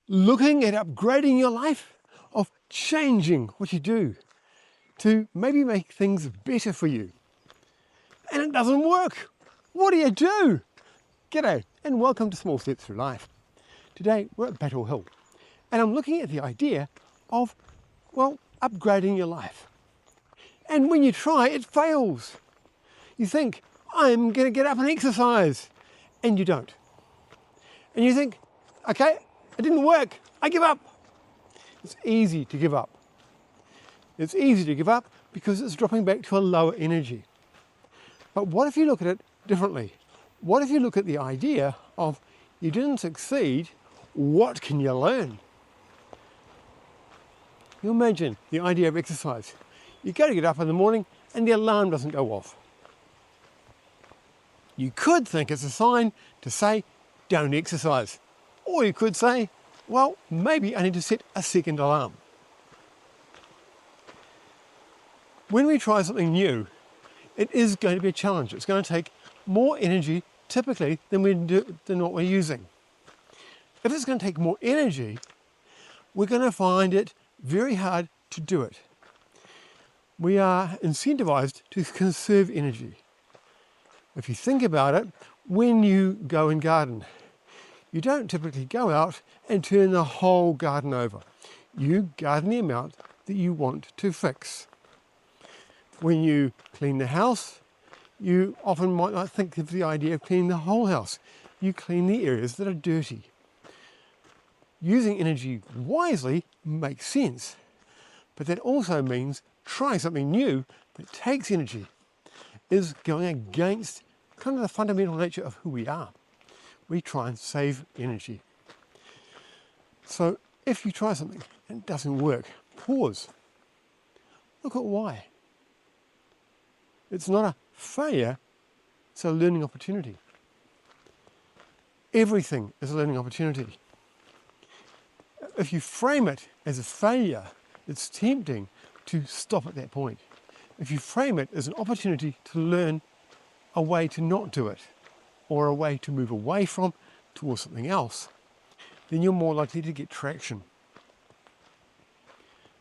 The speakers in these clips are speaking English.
looking at upgrading your life, of changing what you do to maybe make things better for you. And it doesn't work. What do you do? G'day and welcome to Small Steps Through Life. Today we're at Battle Hill and I'm looking at the idea of, well, upgrading your life. And when you try, it fails. You think, I'm going to get up and exercise, and you don't. And you think, okay, it didn't work, I give up. It's easy to give up. It's easy to give up because it's dropping back to a lower energy. But what if you look at it differently? What if you look at the idea of you didn't succeed, what can you learn? You imagine the idea of exercise. You go to get up in the morning and the alarm doesn't go off. You could think it's a sign to say, don't exercise. Or you could say, well, maybe I need to set a second alarm. When we try something new, it is going to be a challenge. It's going to take more energy typically than what we're using. If it's going to take more energy, we're going to find it very hard to do it. We are incentivized to conserve energy. If you think about it, when you go and garden, you don't typically go out and turn the whole garden over. You garden the amount that you want to fix. When you clean the house, you often might not think of the idea of cleaning the whole house. You clean the areas that are dirty. Using energy wisely makes sense, but that also means trying something new that takes energy is going against kind of the fundamental nature of who we are. We try and save energy. So if you try something and it doesn't work, pause. Look at why. It's not a failure, it's a learning opportunity. Everything is a learning opportunity. If you frame it as a failure, it's tempting to stop at that point. If you frame it as an opportunity to learn a way to not do it, or a way to move away from towards something else, then you're more likely to get traction.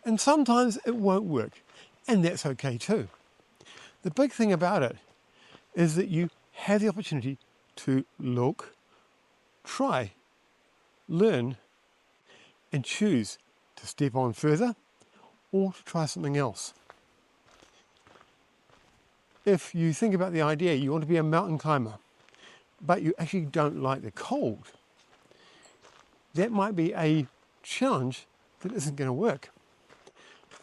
And sometimes it won't work, and that's okay too. The big thing about it is that you have the opportunity to look, try, learn, and choose to step on further or to try something else. If you think about the idea, you want to be a mountain climber, but you actually don't like the cold, that might be a challenge that isn't going to work.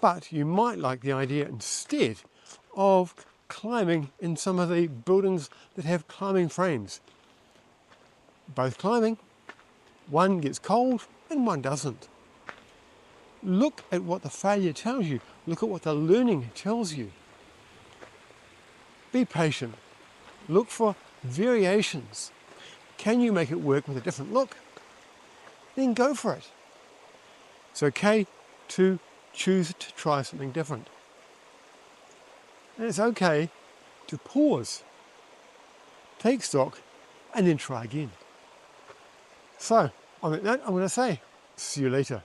But you might like the idea instead of climbing in some of the buildings that have climbing frames. Both climbing, one gets cold and one doesn't. Look at what the failure tells you. Look at what the learning tells you. Be patient. Look for variations. Can you make it work with a different look? Then go for it. It's okay to choose to try something different. And it's okay to pause, take stock, and then try again. So, on that note, I'm going to say, see you later.